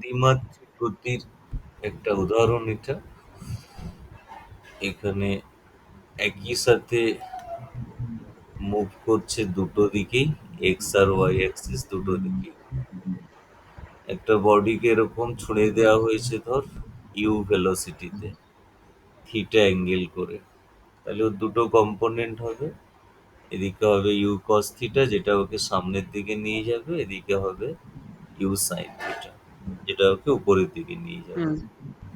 দ্বিমাত্রিক গতির একটা উদাহরণ এটা। এখানে একই সাথে মুভ করছে দুটো দিকেই, এক্স আর ওয়াই অ্যাক্সিস দুটো দিকেই। একটা বডিকে এরকম ছুঁড়ে দেওয়া হয়েছে ধর ইউ ভেলোসিটিতে, থিটা অ্যাঙ্গেল করে। তাহলে ওর দুটো কম্পোনেন্ট হবে, এদিকে হবে ইউ কস থিটা যেটা ওকে সামনের দিকে নিয়ে যাবে, এদিকে হবে ইউ সাইন থিটা যেটা ওকে উপরের দিকে নিয়ে যাবে। হুম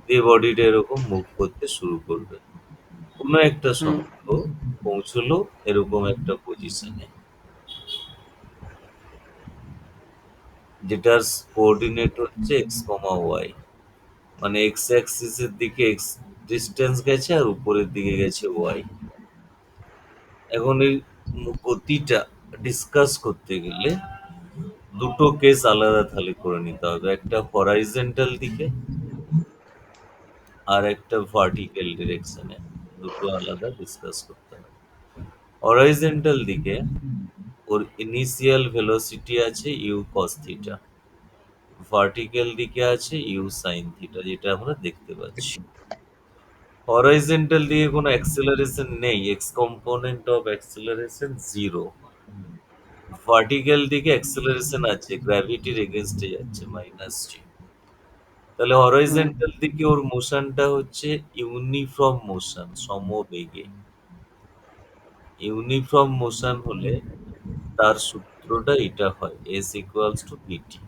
দিয়ে বডিটা এরকম মুভ করতে শুরু করবে। কোনো একটা হুম সময় ও পৌঁছলো এরকম একটা পজিশনে, যেটার কোঅর্ডিনেট হচ্ছে এক্স কমা ওয়াই। মানে এক্স অ্যাক্সিসের দিকে এক্স ডিস্টেন্স গেছে আর উপরের দিকে গেছে ওয়াই। এখন এই গতিটা ডিসকাস করতে গেলে দুটো কেস আলাদা তাহলে করে নিতে হবে, একটা হরাইজন্টাল দিকে আর একটা ভার্টিক্যাল ডিরেকশনে। দুটো আলাদা ডিসকাস করতে হবে। হরাইজন্টাল দিকে ওর ইনিশিয়াল ভেলোসিটি আছে ইউ কস থিটা, ভার্টিক্যাল দিকে আছে ইউ সাইন থিটা যেটা আমরা দেখতে পাচ্ছি। হরাইজন্টাল দিকে কোনো অ্যাক্সেলারেশন নেই, x component of acceleration zero. Vertical দিকে অ্যাক্সেলারেশন আছে, গ্র্যাভিটির এগেনস্টে যাচ্ছে মাইনাস জি। তাহলে হুম হরাইজন্টাল দিকে ওর মোশনটা হচ্ছে ইউনিফর্ম মোশন, সমবেগে। ইউনিফর্ম মোশন হলে তার সূত্রটা এটা হয়, এস ইকুয়ালস টু ভিটি।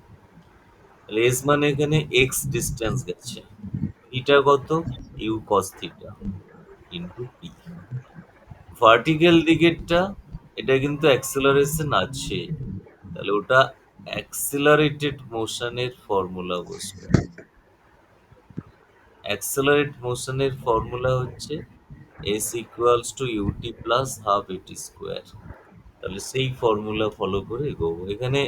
তাহলে এস মানে এখানে এক্স ডিস্টেন্স গেছে, থিটা কত, u cos theta into p. Vertical দিকেরটা, এটা কিন্তু অ্যাক্সেলারেশন আছে, তাহলে ওটা অ্যাক্সিলারেটেড মোশনের ফর্মুলা বসবে। অ্যাক্সেলারেট মোশনের ফর্মুলা হচ্ছে s equals to u t plus half a t square. তাহলে সেই ফর্মুলা ফলো করে এগোবো। এখানে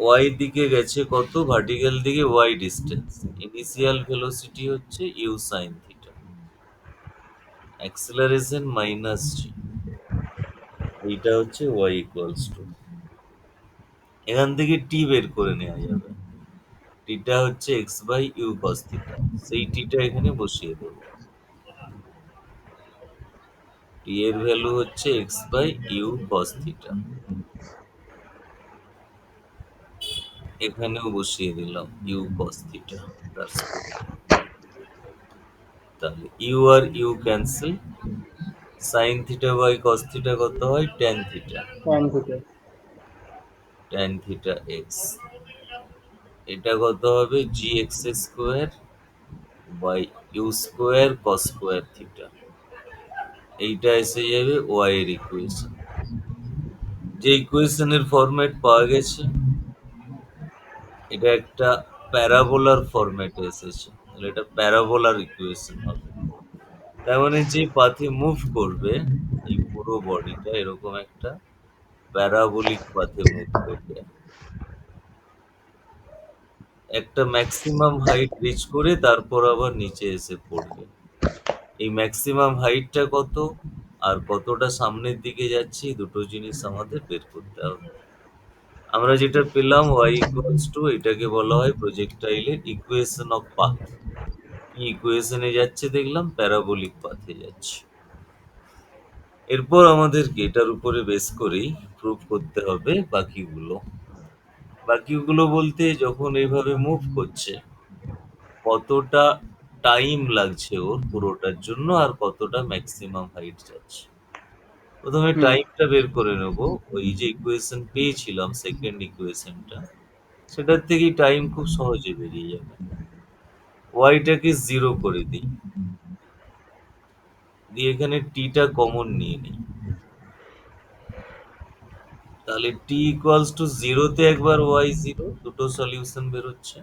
ওয়াই দিকে গেছে কত, ভার্টিক্যাল দিকে ওয়াই ডিস্টেন্স, ইনিশিয়াল ভেলোসিটি হচ্ছে u sine theta, acceleration minus g, এইটা হচ্ছে ওয়াই ইকুয়ালস টু। এখান থেকে টি বের করে নেওয়া যাবে, টিটা হচ্ছে x by u cos theta, সেই টিটা এখানে বসিয়ে দেবো। টি এর ভ্যালু হচ্ছে x by u cos theta, এখানেও বসিয়ে দিলাম ইউ কস থিটা তার স্কোয়ার। তাহলে ইউ আর u cancel, sine theta by cos theta কত হয়, tan theta, tan theta tan theta x. এটা কত হবে, g x square by u square cos square theta. এইটা এসে যাবে ওয়াই এর ইকুয়েশন। যে ইকুয়েশনের ফরম্যাট পাওয়া গেছে, এটা একটা প্যারাবোলার ফরম্যাটে এসেছে, তাহলে এটা প্যারাবোলার ইকুয়েশন হবে। তার মানে যে পাথে মুভ করবে এই পুরো বডিটা এরকম একটা প্যারাবোলিক পাথে মুভ করবে, একটা ম্যাক্সিমাম হাইট রিচ করে তারপর আবার নিচে এসে পড়বে। এই ম্যাক্সিমাম হাইটটা কত আর কতটা সামনের দিকে যাচ্ছে, এই দুটো জিনিস আমাদের বের করতে হবে। আমরা যেটা পেলাম y ইকুয়ালস টু, এটাকে বলা হয় প্রজেক্টাইলের ইকুয়েশন অফ পাথ। কি ইকুয়েশনে যাচ্ছে দেখলাম, প্যারাবোলিক পাথে যাচ্ছে। এরপর আমাদেরকে এটার উপরে বেস করেই প্রুভ করতে হবে বাকিগুলো। বাকিগুলো বলতে যখন এইভাবে মুভ করছে কতটা টাইম লাগছে ওর পুরোটার জন্য আর কতটা ম্যাক্সিমাম হাইট যাচ্ছে। প্রথমে হুম টাইমটা বের করে নেব। ওই যে ইকুয়েশন পেয়েছিলাম সেকেন্ড ইকুয়েশনটা, সেটার থেকেই টাইম খুব সহজে বেরিয়ে যাবে। ওয়াইটাকে জিরো করে দিই, দিয়ে এখানে টিটা কমন নিয়ে নিই। তাহলে টি ইকুয়ালস টু জিরোতে একবার ওয়াই জিরো, দুটো সলিউশন বেরোচ্ছে।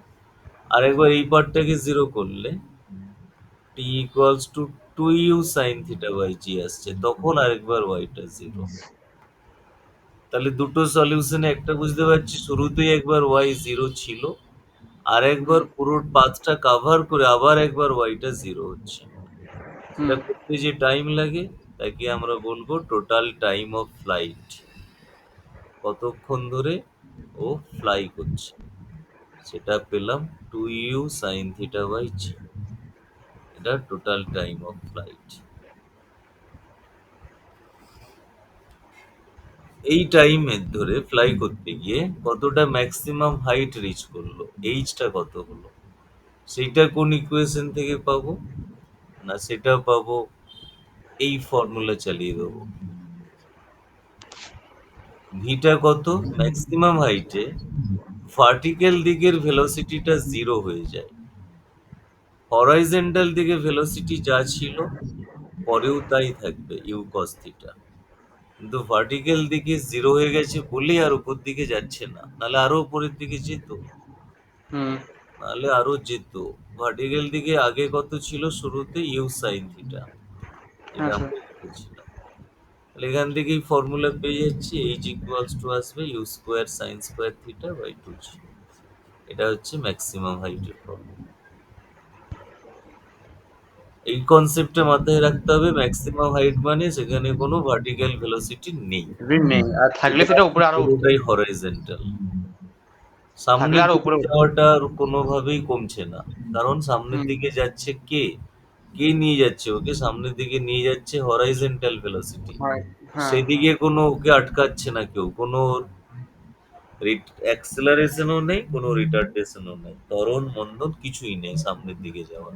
আর একবার এই পার্টটাকে জিরো করলে t equals to two u sine theta by g আসছে, তখন আরেকবার ওয়াইটা জিরো। তাহলে দুটো সলিউশনে একটা বুঝতে পারছি, শুরুতেই একবার ওয়াই জিরো ছিল, আর একবার হুম পুরো পাথটা কাভার করে আবার একবার ওয়াইটা জিরো হচ্ছে। হুম সেটা করতে যে টাইম লাগে তাকে আমরা বলবো টোটাল টাইম অফ ফ্লাইট, কতক্ষণ ধরে ও ফ্লাই করছে। সেটা পেলাম 2u sin θ/g। এটা টোটাল টাইম অফ ফ্লাইট। এই টাইমের ধরে ফ্লাই করতে গিয়ে কতটা ম্যাক্সিমাম হাইট রিচ করলো, এইচটা কত হলো, সেইটা কোন ইকুয়েশন থেকে পাবো? না সেটা পাবো এই ফর্মুলা চালিয়ে দেবো। ভিটা কত? ম্যাক্সিমাম হাইটে ভার্টিক্যাল দিকের ভেলোসিটিটা 0 হয়ে যায়। হরাইজন্টাল দিকে ভেলোসিটি যা ছিল পরেও তাই থাকবে ইউ কস থিটা। কিন্তু ভার্টিক্যাল দিকে 0 হয়ে গেছে বলেই আর উপর দিকে যাচ্ছে না, নাহলে আরো উপরের দিকে যেত। হুম। নাহলে আরো যেত। ভার্টিক্যাল দিকে আগে কত ছিল? শুরুতে ইউ সাইন থিটা, এটা আচ্ছা। আমরা লিখেছিলাম। তাহলে এখান থেকেই ফর্মুলা পেয়ে যাচ্ছি, এইচ ইকুয়ালস টু আসবে u square sine square theta by 2g। এটা হচ্ছে ম্যাক্সিমাম হাইটের ফর্মুলা। এই কনসেপ্টটা মাথায় রাখতে হবে, ম্যাক্সিমাম হাইট মানে সেখানে কোনো ভার্টিক্যাল ভেলোসিটি নেই, রিং নেই, আর থাকলে এটা সেটা উপরে আরো উঠতো। পুরোটাই হরাইজন্টাল। থাকলে সামনের আরো দিকে উপরে উঠতো। যাওয়াটা আর কোনোভাবেই কমছে না, কারণ সামনের হুম। দিকে যাচ্ছে কে? কে নিয়ে যাচ্ছে ওকে? সামনের দিকে নিয়ে যাচ্ছে হরাইজন্টাল ভেলোসিটি। হয়। হ্যাঁ। সেদিকে কোনো ওকে আটকাচ্ছে না কেউ, কোনো অ্যাক্সেলারেশনও নেই, কোনো রিটার্ডেশনও নেই, ত্বরণ মন্দন কিছুই নেই সামনের দিকে যাওয়ার।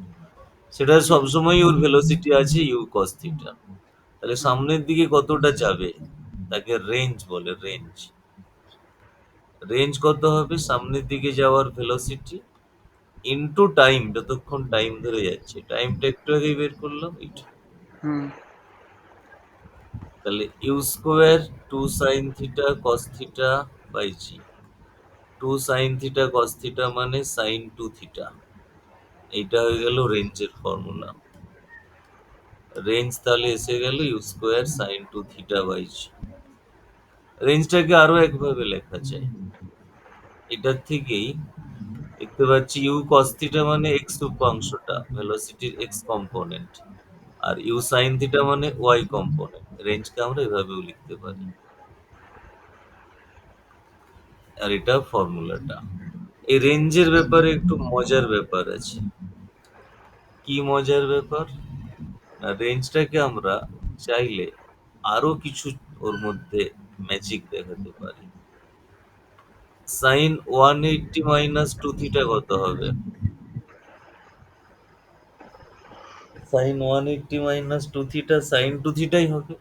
সেটা সবসময় ওর ভেলোসিটি আছে ইউ কস থিটা। তাহলে হুম। সামনের দিকে কতটা যাবে তাকে রেঞ্জ বলে, রেঞ্জ। রেঞ্জ কত হবে? সামনের দিকে যাওয়ার ভেলোসিটি ইনটু টাইম, যতক্ষণ টাইম ধরে যাচ্ছে, টাইমটা একটু আগেই বের করলাম এইটা। হুম। তাহলে u square 2 sine theta cos theta by g. 2 sine theta cos theta মানে সাইন 2 থিটা। এইটা হয়ে গেল রেঞ্জের ফর্মুলা। রেঞ্জ তাহলে এসে গেল u square sine 2 theta by g. রেঞ্জটাকে আরো একভাবে লেখা যায়, এটার থেকেই দেখতে পাচ্ছি ইউ কস থিটা মানে এক্স উপাংশটা, ভেলোসিটির এক্স কম্পোনেন্ট, আর ইউ সাইন থিটা মানে ওয়াই কম্পোনেন্ট। রেঞ্জকে আমরা এভাবেও লিখতে পারি। আর এটা ফর্মুলাটা। এই রেঞ্জের ব্যাপারে একটু মজার ব্যাপার আছে। কি মজার ব্যাপার? না রেঞ্জটাকে আমরা চাইলে আরো কিছু ওর মধ্যে ম্যাজিক দেখাতে পারি। সাইন 180 মাইনাস 2 থিটা কত হবে? সাইন 180 মাইনাস 2 থিটা সাইন 2 থিটাই হবে,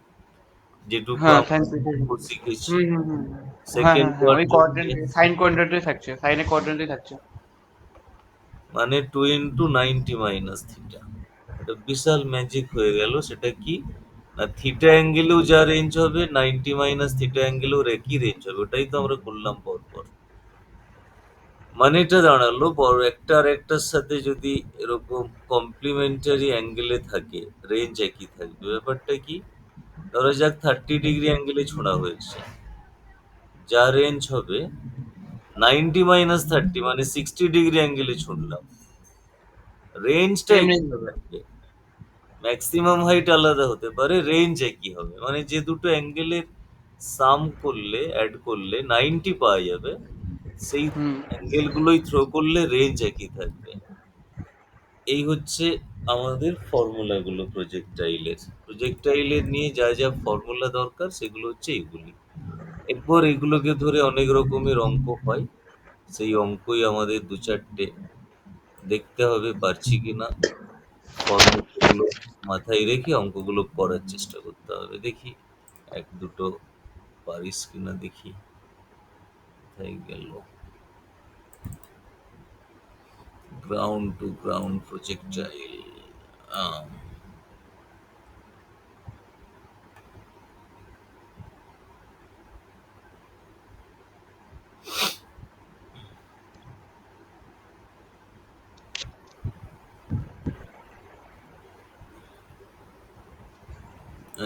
যেটুকু হ্যাঁ, আমরা সাইন থিটা। শিখেছি। হুম, হুম, হুম। হ্যাঁ, সেকেন্ড হ্যাঁ, হ্যাঁ, ওই কোয়াড্রেন্ট কোয়াড্রেন্ট, সাইন কোয়াড্রেন্টই থাকছে, সাইনের কোয়াড্রেন্টই থাকছে। মানে 2 ইন্টু 90 মাইনাস থিটা। এটা বিশাল ম্যাজিক হয়ে গেল। সেটা কি? না থিটা অ্যাঙ্গেলেও যা রেঞ্জ হবে, 90 মাইনাস থিটা অ্যাঙ্গেলেও একই রেঞ্জ হবে। ওটাই তো আমরা করলাম পরপর। মানে এটা দাঁড়ালো বড় একটা আর একটার সাথে যদি এরকম কমপ্লিমেন্টারি অ্যাঙ্গেলে থাকে, রেঞ্জ একই থাকবে। ব্যাপারটা কি? ধরা যাক 30 ডিগ্রি অ্যাঙ্গেলে ছোঁড়া হয়েছে, যা রেঞ্জ হবে 90 মাইনাস 30 মানে 60 ডিগ্রি অ্যাঙ্গেলে ছুঁড়লাম, রেঞ্জটা সেম রেঞ্জ একই হবে। থাকবে। ম্যাক্সিমাম হাইট আলাদা হতে পারে, রেঞ্জ একই হবে। মানে যে দুটো অ্যাঙ্গেলের সাম করলে, অ্যাড করলে 90 পাওয়া যাবে, সেই হুম। অ্যাঙ্গেল গুলোই থ্রো করলে রেঞ্জ একই থাকবে। এই হচ্ছে আমাদের ফর্মুলা গুলো প্রজেক্টাইলের। প্রজেক্টাইলের নিয়ে যা যা ফর্মুলা দরকার সেগুলো হচ্ছে এগুলি। এরপর এগুলোকে ধরে অনেক রকমের অঙ্ক হয়। সেই অঙ্কই আমাদের দু চারটে দেখতে হবে পারছি কিনা। ফর্মুলাগুলো মাথায় রেখে অঙ্কগুলো করার চেষ্টা করতে হবে। দেখি এক দুটো পারিস কিনা দেখি। কোথায় গেল? Ground to ground projectile.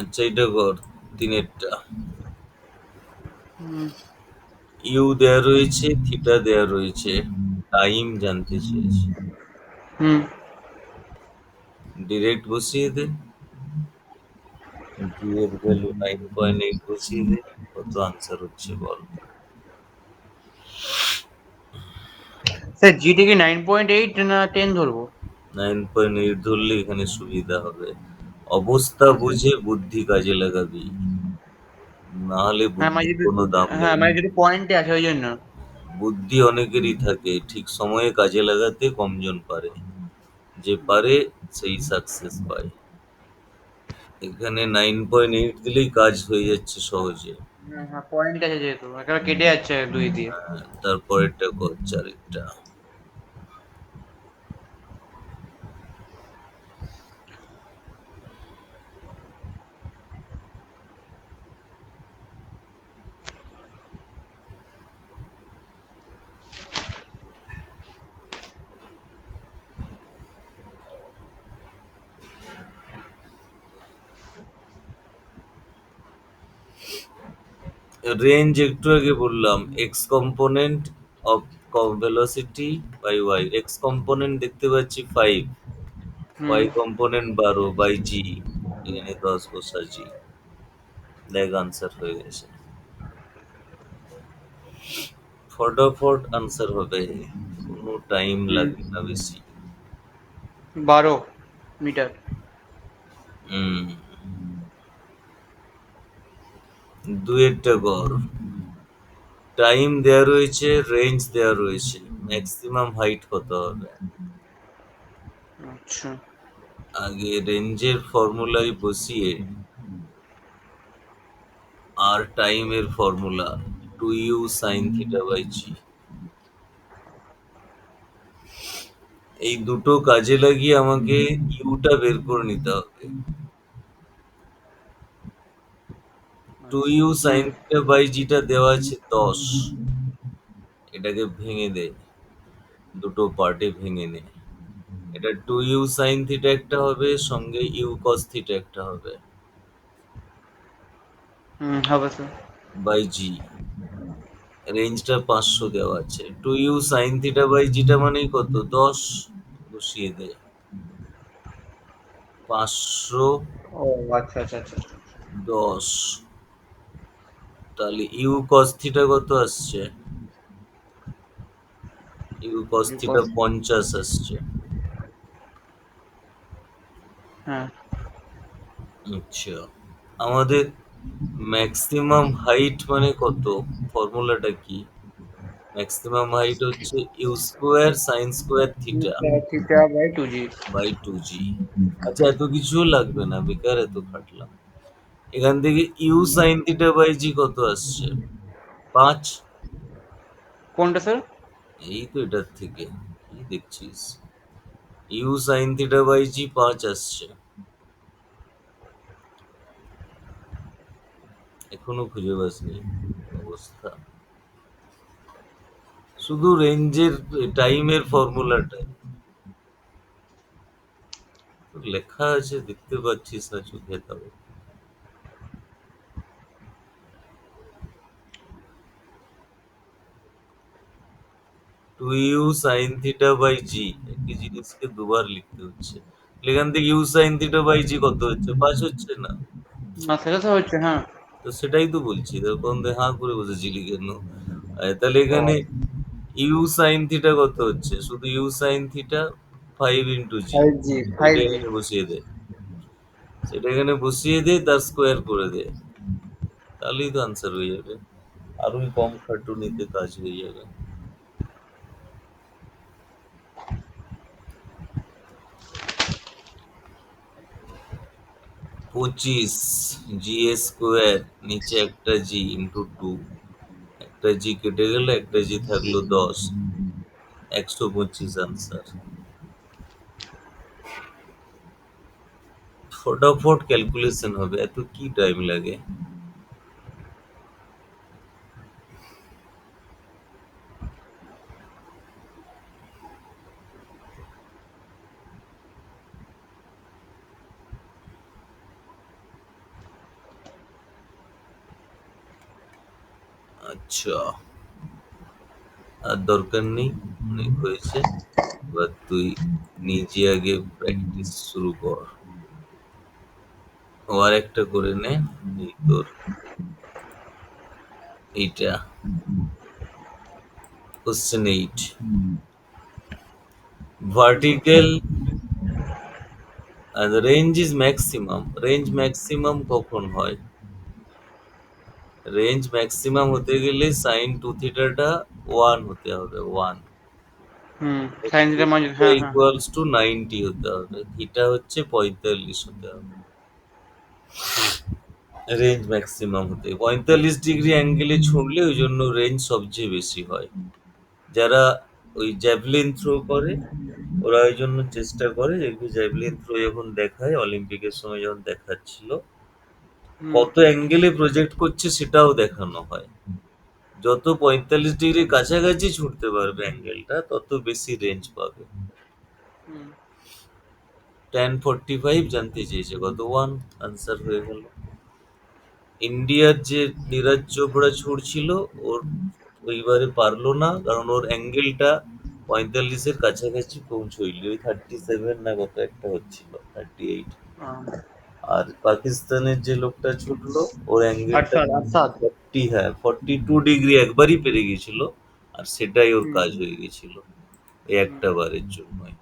আচ্ছা এটা কর, তিনেরটা। হুম। ইউ দেয়া রয়েছে, থিটা দেয়া রয়েছে, টাইম জানতে চেয়েছে। হুম। ডিরেক্ট বসিয়ে দে। জি এর ভ্যালু 9.8 বসিয়ে দে। কত আনসার হচ্ছে বল। স্যার জিটি কি 9.8 না 10 ধরবো? 9.8 ধরলে এখানে সুবিধা হবে। অবস্থা আচ্ছা। বুঝে বুদ্ধি কাজে লাগাবি, না হলে হ্যাঁ মানে বুদ্ধির যদি, কোনো দাম হ্যাঁ নেই। মানে যদি পয়েন্টে আছে ওই জন্য। বুদ্ধি অনেকেরই থাকে, ঠিক সময়ে কাজে লাগাতে কমজন পারে, যে পারে সেই সাকসেস পায়। এখানে 9.8 দিলেই কাজ হয়ে যাচ্ছে সহজে। হ্যাঁ হ্যাঁ, পয়েন্ট আছে যেহেতু একেবারে কেটে যাচ্ছে দুই দিয়ে। তারপরেরটা করছে আরেকটা। রেঞ্জ একটু আগে বললাম, x component of velocity by y. X component দেখতে পাচ্ছি 5, হুম। Y component 12 by g. এখানে 10 বসা জি। দেখ আনসার হয়ে গেছে, ফটাফট আনসার হবে, কোনো টাইম হুম। লাগে না বেশি। 12 মিটার। হুম, দুয়েরটা কর। টাইম দেয়া রয়েছে, রেঞ্জ দেয়া রয়েছে, ম্যাক্সিমাম হাইট কত হবে? আচ্ছা। আগে রেঞ্জের ফর্মুলায় বসিয়ে, আর টাইমের formula 2u sin theta by g, এই দুটো কাজে লাগিয়ে আমাকে ইউটা বের করে নিতে হবে। টু আচ্ছা। U hmm sine theta by জিটা দেওয়া আছে 10, এটাকে ভেঙে দে, দুটো পার্টে ভেঙে নে। এটা 2u সাইন থিটা একটা হবে, সঙ্গে ইউ কস থিটা একটা হবে, হুম, হবে স্যার। বাই জি। রেঞ্জটা 500 দেওয়া আছে। 2u সাইন থিটা বাই জিটা মানেই কত? 10, বসিয়ে দে। 500, ও আচ্ছা আচ্ছা আচ্ছা। 10, তাহলে ইউ কস থিটা কত আসছে? ইউ কস থিটা বিকজ, 50 আসছে। হ্যাঁ। আচ্ছা, আমাদের ম্যাক্সিমাম হাইট মানে কত? ফর্মুলাটা কি? ম্যাক্সিমাম হাইট হচ্ছে u square sine square theta theta by 2g। By 2g। আচ্ছা, এত কিছুও লাগবে না, বেকার এত খাটলাম। এখান থেকে u sine theta by g কত আসছে? 5। কোনটা স্যার? এই তো এটার থেকে, কি দেখছিস? ইউ সাইন থিটা বাই জি 5 আসছে। এখনো খুঁজে পাসনি? অবস্থা, শুধু রেঞ্জের টাইমের ফর্মুলাটা লেখা আছে, দেখতে পাচ্ছিস না চোখে? তাও two u sine theta by g, একই জিনিসকে দুবার লিখতে হচ্ছে। এখান থেকে u sine theta by g কত হচ্ছে? 5 হচ্ছে না? না সেটা তো হচ্ছে, হ্যাঁ। তো সেটাই তো বলছি, তখন হাঁ করে বসেছিলি কেন? তাহলে ও এখানে ইউ সাইন থিটা কত হচ্ছে? শুধু u sine theta 5 into g, 5g এটা 5g। এখানে বসিয়ে দে। সেটা এখানে বসিয়ে দে, তার স্কোয়ার করে দে, তাহলেই তো আনসার হয়ে যাবে। আরোই কম খাটুনিতে কাজ হয়ে যাবে। 25 জি স্কোয়ার, নিচে একটা জি ইন্টু 2, একটা জি কেটে গেল, একটা জি থাকলো 10, 125 আনসার। ফটাফট ক্যালকুলেশন হবে, এত কি টাইম লাগে? আচ্ছা, আর দরকার নেই, অনেক হয়েছে। এবার তুই নিজে আগে প্র্যাকটিস শুরু কর। ও আর একটা করে নে, এই তোর এইটা, question 8। vertical and the range is maximum. Range maximum কখন হয়? রেঞ্জ ম্যাক্সিমাম হতে গেলে sin 2 থিটাটা 1 হতে হবে, 1। সাইন থিটা মানে থিটা হ্যাঁ হ্যাঁ। ইকুয়ালস টু 90 হতে হবে, থিটা হচ্ছে 45 হতে হবে রেঞ্জ ম্যাক্সিমাম হতে। 45 ডিগ্রি অ্যাঙ্গেলে ছুঁড়লে ওই জন্য রেঞ্জ সবচেয়ে বেশি হয়। যারা ওই জ্যাভলিন থ্রো করে ওরা ওই জন্য চেষ্টা করে, দেখবি জ্যাভলিন থ্রো যখন দেখায় অলিম্পিকের সময় যখন দেখাচ্ছিল, হুম কত অ্যাঙ্গেলে প্রজেক্ট করছে সেটাও দেখানো হয়। যত 45 ডিগ্রি কাছাকাছি ছুটতে পারবে অ্যাঙ্গেলটা তত বেশি রেঞ্জ পাবে। হুম 1045 জানতে চেয়েছে, কত 1, আনসার হয়ে গেল। ইন্ডিয়ার যে নীরজ চোপড়া ছুটছিল, ওর ওইবারে পারলো না, কারণ ওর অ্যাঙ্গেলটা 45-এর কাছাকাছি পৌঁছইল, ওই 37 না কত একটা হচ্ছিল, 38। আহ, আর পাকিস্তানের যে লোকটা ছুটলো ওর অ্যাঙ্গেলটা আটসাদ আটসাদ 40, হ্যাঁ 42 ডিগ্রি একবারই পেরে গেছিল, আর সেটাই ওর হুম কাজ হয়ে গেছিল এই হুম একটা বারের জন্যই।